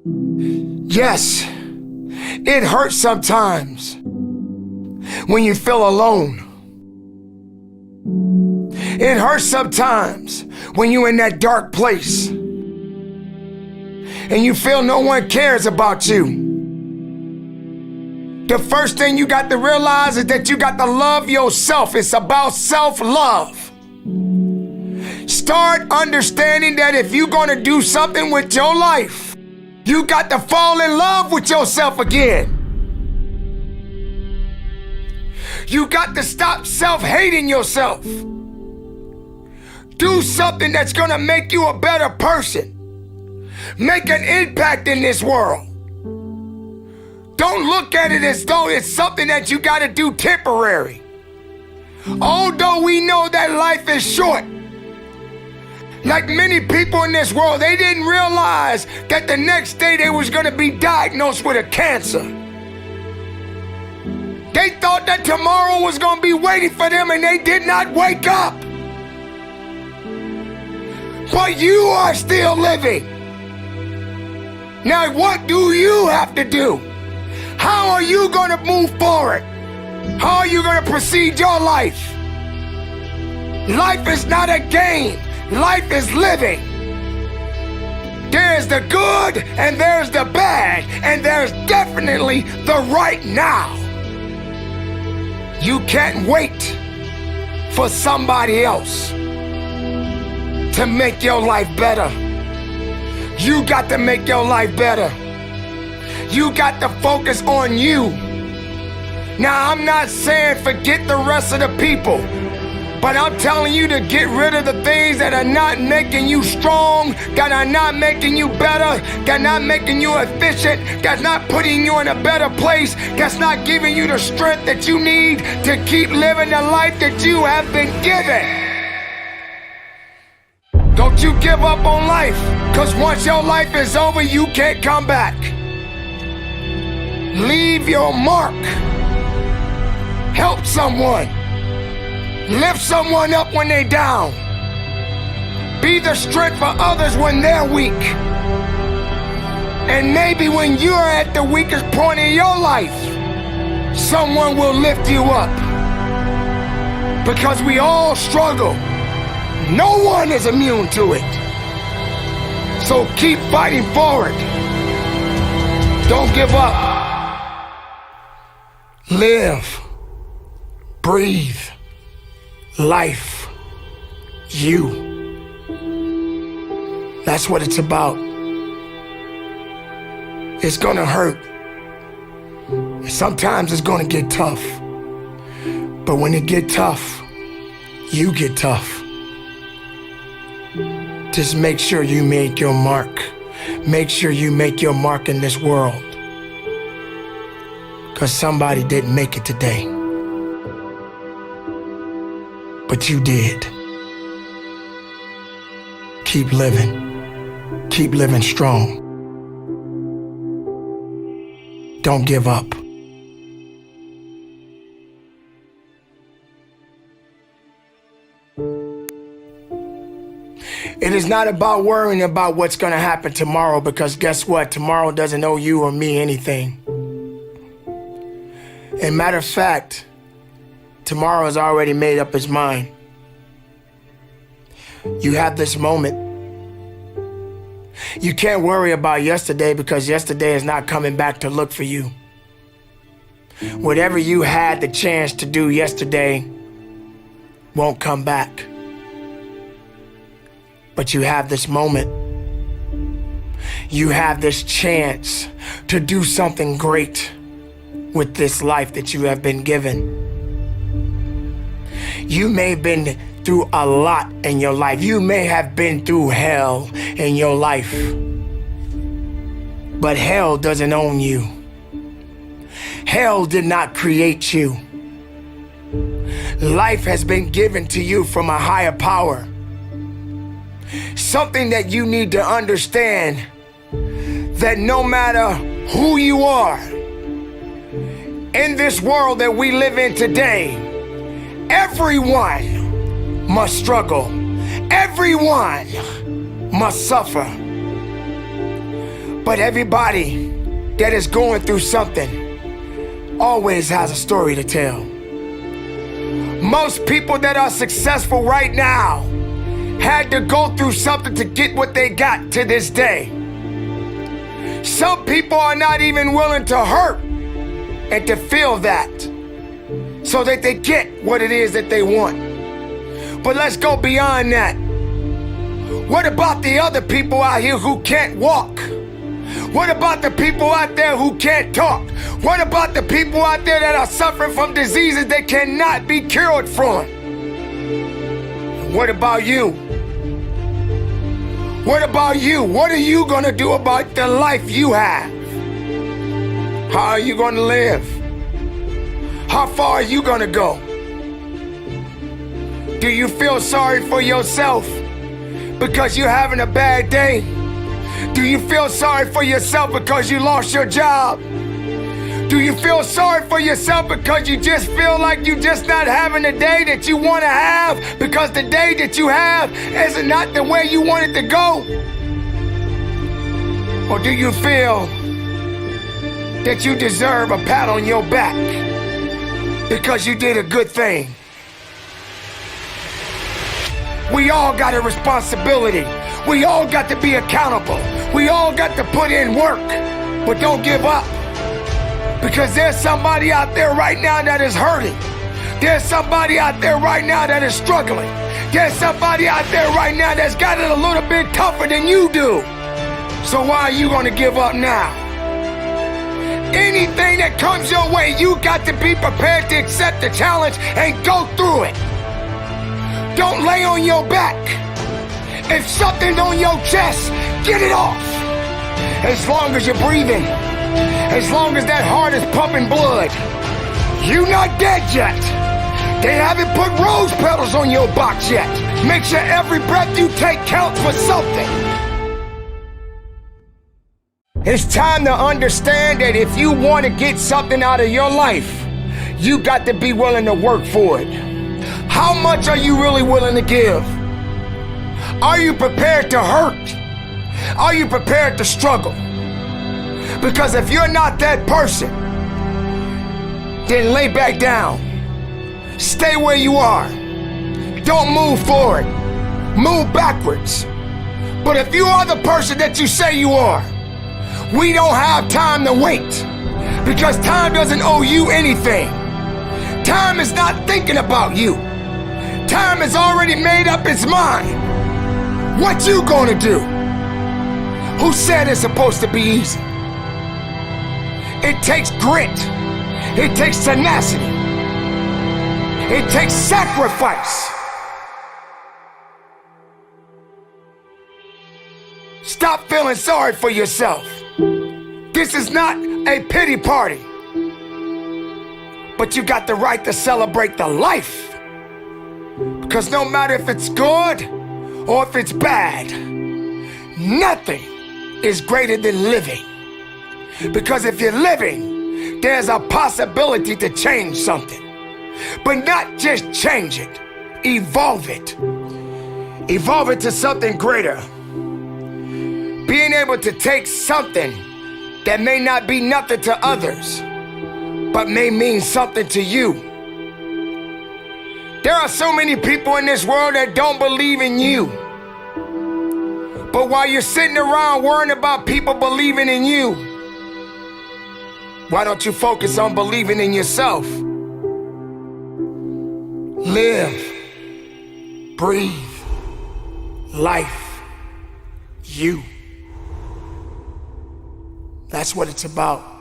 Yes, it hurts sometimes when you feel alone. It hurts sometimes when you're in that dark place and you feel no one cares about you. The first thing you got to realize is that you got to love yourself. It's about self-love. Start understanding that if you're going to do something with your life, you got to fall in love with yourself again. You got to stop self-hating yourself. Do something that's going to make you a better person. Make an impact in this world. Don't look at it as though it's something that you got to do temporary. Although we know that life is short, like many people in this world, they didn't realize that the next day they was going to be diagnosed with a cancer. They thought that tomorrow was going to be waiting for them, and they did not wake up. But you are still living. Now, what do you have to do? How are you going to move forward? How are you going to proceed your life? Life is not a game. Life is living. There's the good and there's the bad, and there's definitely the right now. You can't wait for somebody else to make your life better. You got to make your life better. You got to focus on you. Now, I'm not saying forget the rest of the people, but I'm telling you to get rid of the things that are not making you strong, that are not making you better, that are not making you efficient, that's not putting you in a better place, that's not giving you the strength that you need to keep living the life that you have been given. Don't you give up on life, because once your life is over, you can't come back. Leave your mark. Help someone. Lift someone up when they're down. Be the strength for others when they're weak. And maybe when you're at the weakest point in your life, someone will lift you up. Because we all struggle. No one is immune to it. So keep fighting forward. Don't give up. Live. Breathe. Life. You. That's what it's about. It's gonna hurt. Sometimes it's gonna get tough. But when it get tough, you get tough. Just make sure you make your mark. Make sure you make your mark in this world. Because somebody didn't make it today. But you did. Keep living. Keep living strong. Don't give up. It is not about worrying about what's going to happen tomorrow, because guess what? Tomorrow doesn't owe you or me anything. And matter of fact, tomorrow has already made up its mind. You have this moment. You can't worry about yesterday, because yesterday is not coming back to look for you. Whatever you had the chance to do yesterday won't come back. But you have this moment. You have this chance to do something great with this life that you have been given. You may have been through a lot in your life. You may have been through hell in your life. But hell doesn't own you. Hell did not create you. Life has been given to you from a higher power. Something that you need to understand, that no matter who you are, in this world that we live in today, everyone must struggle. Everyone must suffer. But everybody that is going through something always has a story to tell. Most people that are successful right now had to go through something to get what they got to this day. Some people are not even willing to hurt and to feel that so that they get what it is that they want. But let's go beyond that. What about the other people out here who can't walk? What about the people out there who can't talk? What about the people out there that are suffering from diseases that cannot be cured from? What about you? What about you? What are you gonna do about the life you have? How are you gonna live? How far are you gonna go? Do you feel sorry for yourself because you're having a bad day? Do you feel sorry for yourself because you lost your job? Do you feel sorry for yourself because you just feel like you're just not having the day that you want to have because the day that you have is not the way you want it to go? Or do you feel that you deserve a pat on your back because you did a good thing? We all got a responsibility. We all got to be accountable. We all got to put in work, but don't give up. Because there's somebody out there right now that is hurting. There's somebody out there right now that is struggling. There's somebody out there right now that's got it a little bit tougher than you do. So why are you gonna give up now? Anything that comes your way, you got to be prepared to accept the challenge and go through it. Don't lay on your back. If something's on your chest, get it off. As long as you're breathing, as long as that heart is pumping blood, you're not dead yet. They haven't put rose petals on your box yet. Make sure every breath you take counts for something. It's time to understand that if you want to get something out of your life, you got to be willing to work for it. How much are you really willing to give? Are you prepared to hurt? Are you prepared to struggle? Because if you're not that person, then lay back down. Stay where you are. Don't move forward. Move backwards. But if you are the person that you say you are, we don't have time to wait. Because time doesn't owe you anything. Time is not thinking about you. Time has already made up its mind. What you gonna do? Who said it's supposed to be easy? It takes grit. It takes tenacity. It takes sacrifice. Stop feeling sorry for yourself. This is not a pity party. But you got the right to celebrate the life. Because no matter if it's good or if it's bad, nothing is greater than living. Because if you're living, there's a possibility to change something. But not just change it, evolve it. Evolve it to something greater. Being able to take something that may not be nothing to others, but may mean something to you. There are so many people in this world that don't believe in you. But while you're sitting around worrying about people believing in you, why don't you focus on believing in yourself? Live, breathe, life, you. That's what it's about.